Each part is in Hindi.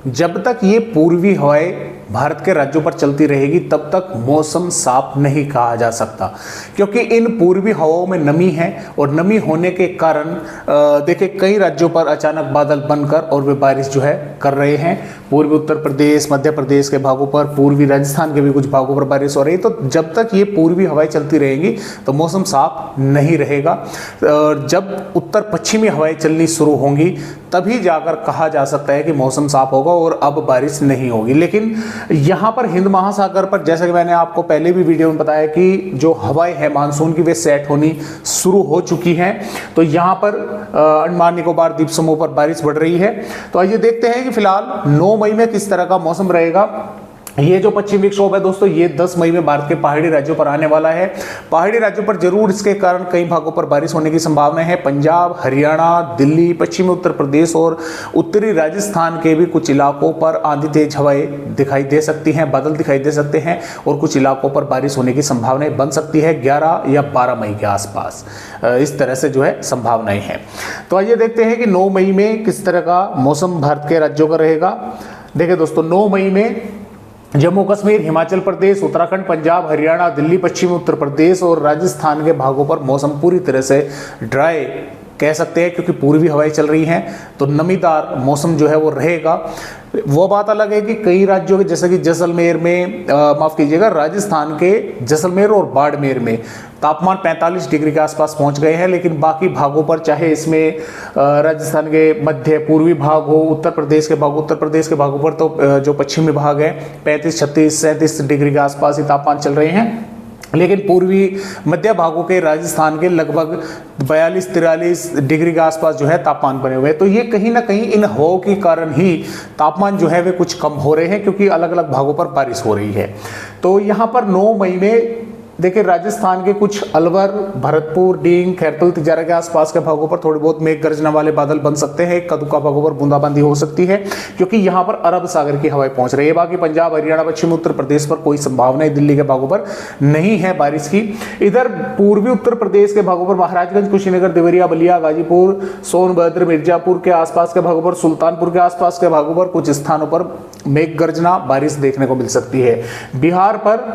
जब तक ये पूर्वी हवाएं भारत के राज्यों पर चलती रहेगी तब तक मौसम साफ नहीं कहा जा सकता, क्योंकि इन पूर्वी हवाओं में नमी है और नमी होने के कारण देखिए कई राज्यों पर अचानक बादल बनकर और वे बारिश जो है कर रहे हैं। पूर्वी उत्तर प्रदेश, मध्य प्रदेश के भागों पर, पूर्वी राजस्थान के भी कुछ भागों पर बारिश हो रही है। तो जब तक ये पूर्वी हवाएं चलती रहेंगी तो मौसम साफ नहीं रहेगा। जब उत्तर पश्चिमी हवाएं चलनी शुरू होंगी तभी जाकर कहा जा सकता है कि मौसम साफ होगा और अब बारिश नहीं होगी। लेकिन यहाँ पर हिंद महासागर पर, जैसा कि मैंने आपको पहले भी वीडियो में बताया कि जो हवाएं हैं मानसून की वे सेट होनी शुरू हो चुकी हैं। तो यहाँ पर अंडमान निकोबार द्वीप समूह पर बारिश बढ़ रही है। तो आइए देखते हैं कि फिलहाल 9 मई में किस तरह का मौसम रहेगा। ये जो पश्चिमी विक्षोभ है दोस्तों, ये 10 मई में भारत के पहाड़ी राज्यों पर आने वाला है। पहाड़ी राज्यों पर जरूर इसके कारण कई भागों पर बारिश होने की संभावना है। पंजाब, हरियाणा, दिल्ली, पश्चिमी उत्तर प्रदेश और उत्तरी राजस्थान के भी कुछ इलाकों पर आंधी तेज हवाएं दिखाई दे सकती हैं, बादल दिखाई दे सकते हैं और कुछ इलाकों पर बारिश होने की संभावनाएं बन सकती है 11 या 12 मई के आसपास। इस तरह से जो है संभावनाएं हैं। तो आइए देखते हैं कि 9 मई में किस तरह का मौसम भारत के राज्यों का रहेगा। देखिए दोस्तों, 9 मई में जम्मू कश्मीर, हिमाचल प्रदेश, उत्तराखंड, पंजाब, हरियाणा, दिल्ली, पश्चिमी उत्तर प्रदेश और राजस्थान के भागों पर मौसम पूरी तरह से ड्राई कह सकते हैं, क्योंकि पूर्वी हवाएं चल रही हैं तो नमीदार मौसम जो है वो रहेगा। वो बात अलग है कि कई राज्यों के, जैसे कि जैसलमेर में, माफ कीजिएगा, राजस्थान के जैसलमेर और बाड़मेर में तापमान 45 डिग्री के आसपास पहुंच गए हैं। लेकिन बाकी भागों पर, चाहे इसमें राजस्थान के मध्य पूर्वी भाग हो, उत्तर प्रदेश के भागों पर तो जो पश्चिमी भाग है 35, 36, 37 डिग्री के आसपास ही तापमान चल रहे हैं। लेकिन पूर्वी मध्य भागों के राजस्थान के लगभग 42-43 डिग्री के आसपास जो है तापमान बने हुए हैं। तो ये कहीं ना कहीं इन हवाओं के कारण ही तापमान जो है वे कुछ कम हो रहे हैं, क्योंकि अलग अलग भागों पर बारिश हो रही है। तो यहाँ पर 9 मई में देखिए राजस्थान के कुछ अलवर, भरतपुर, डींग, खैरतुल, तिजारा के आसपास के भागों पर थोड़े बहुत मेघ गर्जना वाले बादल बन सकते हैं। कदुका भागों पर बूंदाबांदी हो सकती है, क्योंकि यहाँ पर अरब सागर की हवाएं पहुंच रही है। बाकी पंजाब, हरियाणा, पश्चिमी उत्तर प्रदेश पर कोई संभावना है, दिल्ली के भागों पर नहीं है बारिश की। इधर पूर्वी उत्तर प्रदेश के भागों पर महाराजगंज, कुशीनगर, देवरिया, बलिया, गाजीपुर, सोनभद्र, मिर्जापुर के आसपास के भागों पर, सुल्तानपुर के आसपास के भागों पर कुछ स्थानों पर मेघ गर्जना बारिश देखने को मिल सकती है। बिहार पर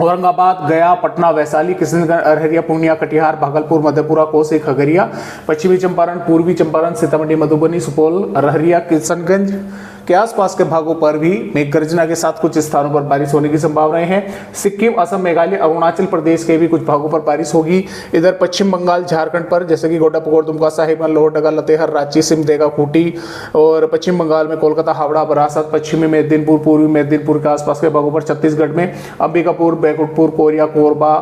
औरंगाबाद, गया, पटना, वैशाली, किशनगंज, अररिया, पूर्णिया, कटिहार, भागलपुर, मधेपुरा, कोसी, खगड़िया, पश्चिमी चंपारण, पूर्वी चंपारण, सीतामढ़ी, मधुबनी, सुपौल, अररिया, किशनगंज के आसपास के भागों पर भी मेघ गर्जना के साथ कुछ स्थानों पर बारिश होने की संभावनाएं हैं। सिक्किम, असम, मेघालय, अरुणाचल प्रदेश के भी कुछ भागों पर बारिश होगी। इधर पश्चिम बंगाल, झारखंड पर, जैसे कि गोड्डापुर, दुमका, साहिबगंज, लोहरदगा, लतेहर, रांची, सिमडेगा, खूंटी और पश्चिम बंगाल में कोलकाता, हावड़ा, बरासत, पश्चिमी मेदिनीपुर, पूर्वी मेदिनीपुर के आसपास के भागों पर, छत्तीसगढ़ में अंबिकापुर, बैकुंठपुर, कोरिया, कोरबा,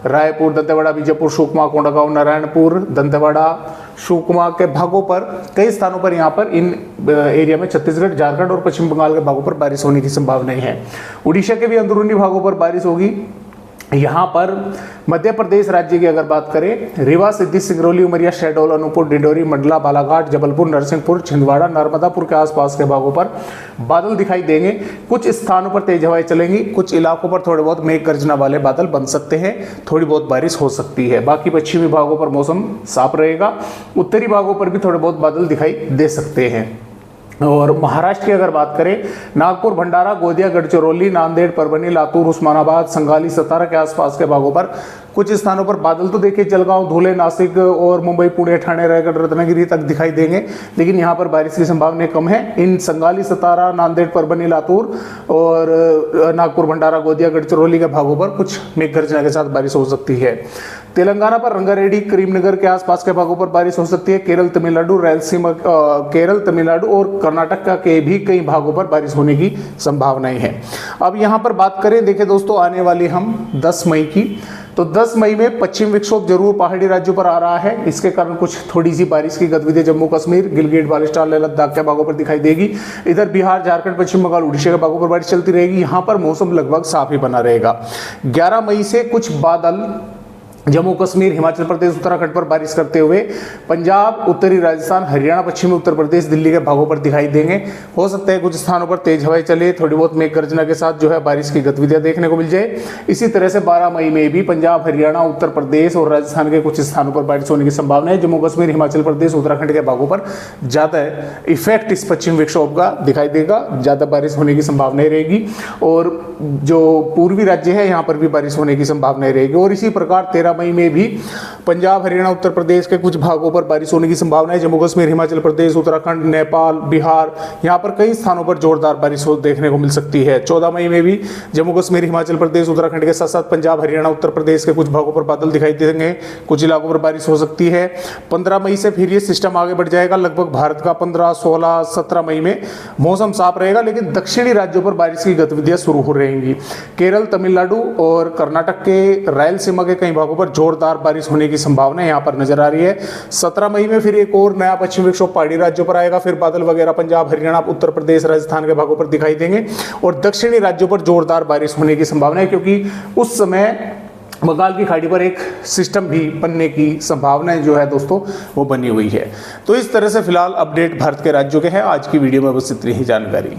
रायपुर, दंतेवाड़ा, बीजापुर, सुकमा, कोंडागांव, नारायणपुर, दंतेवाड़ा, सुकमा के भागों पर कई स्थानों पर, यहाँ पर इन एरिया में छत्तीसगढ़, झारखंड और पश्चिम बंगाल के भागों पर बारिश होने की संभावनाएं है। उड़ीसा के भी अंदरूनी भागों पर बारिश होगी। यहाँ पर मध्य प्रदेश राज्य की अगर बात करें, रीवा, सिद्धि, सिंगरौली, उमरिया, शहडोल, अनूपपुर, डिंडोरी, मंडला, बालाघाट, जबलपुर, नरसिंहपुर, छिंदवाड़ा, नर्मदापुर के आसपास के भागों पर बादल दिखाई देंगे। कुछ स्थानों पर तेज हवाएं चलेंगी, कुछ इलाकों पर थोड़े बहुत मेघ गर्जना वाले बादल बन सकते हैं, थोड़ी बहुत बारिश हो सकती है। बाकी पश्चिमी भागों पर मौसम साफ रहेगा। उत्तरी भागों पर भी थोड़े बहुत बादल दिखाई दे सकते हैं। और महाराष्ट्र की अगर बात करें, नागपुर, भंडारा, गोंदिया, गढ़चिरौली, नांदेड़, परभनी, लातूर, उस्मानाबाद, संगाली, सतारा के आसपास के भागों पर कुछ स्थानों पर बादल तो देखिए जलगांव, धुले, नासिक और मुंबई, पुणे, ठाणे, रायगढ़, रत्नागिरी तक दिखाई देंगे, लेकिन यहाँ पर बारिश की संभावना कम है। इन संगाली, सतारा, नांदेड़, परभनी, लातूर और नागपुर, भंडारा, गोंदिया, गढ़चिरौली के भागों पर कुछ मेघ गर्जना के साथ बारिश हो सकती है। तेलंगाना पर रंगारेड्डी, करीमनगर के आसपास के भागों पर बारिश हो सकती है। केरल, तमिलनाडु, रायलसीमा, केरल, तमिलनाडु और कर्नाटक के भी कई भागों पर बारिश होने की संभावनाएं हैं। अब यहाँ पर बात करें, देखिए दोस्तों, आने वाली हम 10 मई की, तो 10 मई में पश्चिम विक्षोभ जरूर पहाड़ी राज्यों पर आ रहा है। इसके कारण कुछ थोड़ी सी बारिश की गतिविधि जम्मू कश्मीर, गिलगिट, बाल्टिस्तान, लेह लद्दाख के भागों पर दिखाई देगी। इधर बिहार, झारखंड, पश्चिम बंगाल, उड़ीसा के भागों पर बारिश चलती रहेगी। यहाँ पर मौसम लगभग साफ ही बना रहेगा। 11 मई से कुछ बादल जम्मू कश्मीर, हिमाचल प्रदेश, उत्तराखंड पर बारिश करते हुए पंजाब, उत्तरी राजस्थान, हरियाणा, पश्चिमी उत्तर प्रदेश, दिल्ली के भागों पर दिखाई देंगे। हो सकता है कुछ स्थानों पर तेज हवाएं चले, थोड़ी बहुत मेघ गर्जना के साथ जो है बारिश की गतिविधियां देखने को मिल जाए। इसी तरह से 12 मई में भी पंजाब, हरियाणा, उत्तर प्रदेश और राजस्थान के कुछ स्थानों पर बारिश होने की संभावना है। जम्मू कश्मीर, हिमाचल प्रदेश, उत्तराखंड के भागों पर ज्यादा इफेक्ट इस पश्चिम विक्षोभ का दिखाई देगा, ज्यादा बारिश होने की संभावनाएं रहेगी। और जो पूर्वी राज्य है यहाँ पर भी बारिश होने की संभावनाएं रहेगी। और इसी प्रकार 13 मई में भी पंजाब, हरियाणा, उत्तर प्रदेश के कुछ भागों पर बारिश होने की संभावना है। जम्मू कश्मीर, हिमाचल प्रदेश, उत्तराखंड, नेपाल, बिहार, यहाँ पर कई स्थानों पर जोरदार बारिश देखने को मिल सकती है। 14 मई में भी जम्मू कश्मीर, हिमाचल प्रदेश, उत्तराखंड के साथ साथ पंजाब, हरियाणा, उत्तर प्रदेश के कुछ भागों पर बादल दिखाई देंगे, कुछ इलाकों पर बारिश हो सकती है। 15 मई से फिर ये सिस्टम आगे बढ़ जाएगा। लगभग भारत का 15, 16, 17 मई में मौसम साफ रहेगा, लेकिन दक्षिणी राज्यों पर बारिश की गतिविधियां शुरू हो रहेंगी। केरल, तमिलनाडु और कर्नाटक के रायलसीमा के कई भागों पर जोरदार बारिश होने की संभावना यहां पर नजर आ रही है। 17 मई में फिर एक और नया पश्चिमी विक्षोभ पहाड़ी राज्यों पर आएगा, फिर बादल वगैरह पंजाब, हरियाणा, उत्तर प्रदेश, राजस्थान के भागों पर दिखाई देंगे और दक्षिणी राज्यों पर जोरदार बारिश होने की संभावना है, क्योंकि उस समय बंगाल की खाड़ी पर एक सिस्टम भी बनने की संभावना जो है दोस्तों वो बनी हुई है। तो इस तरह से फिलहाल अपडेट भारत के राज्यों के हैं। आज की वीडियो में बस इतनी ही जानकारी।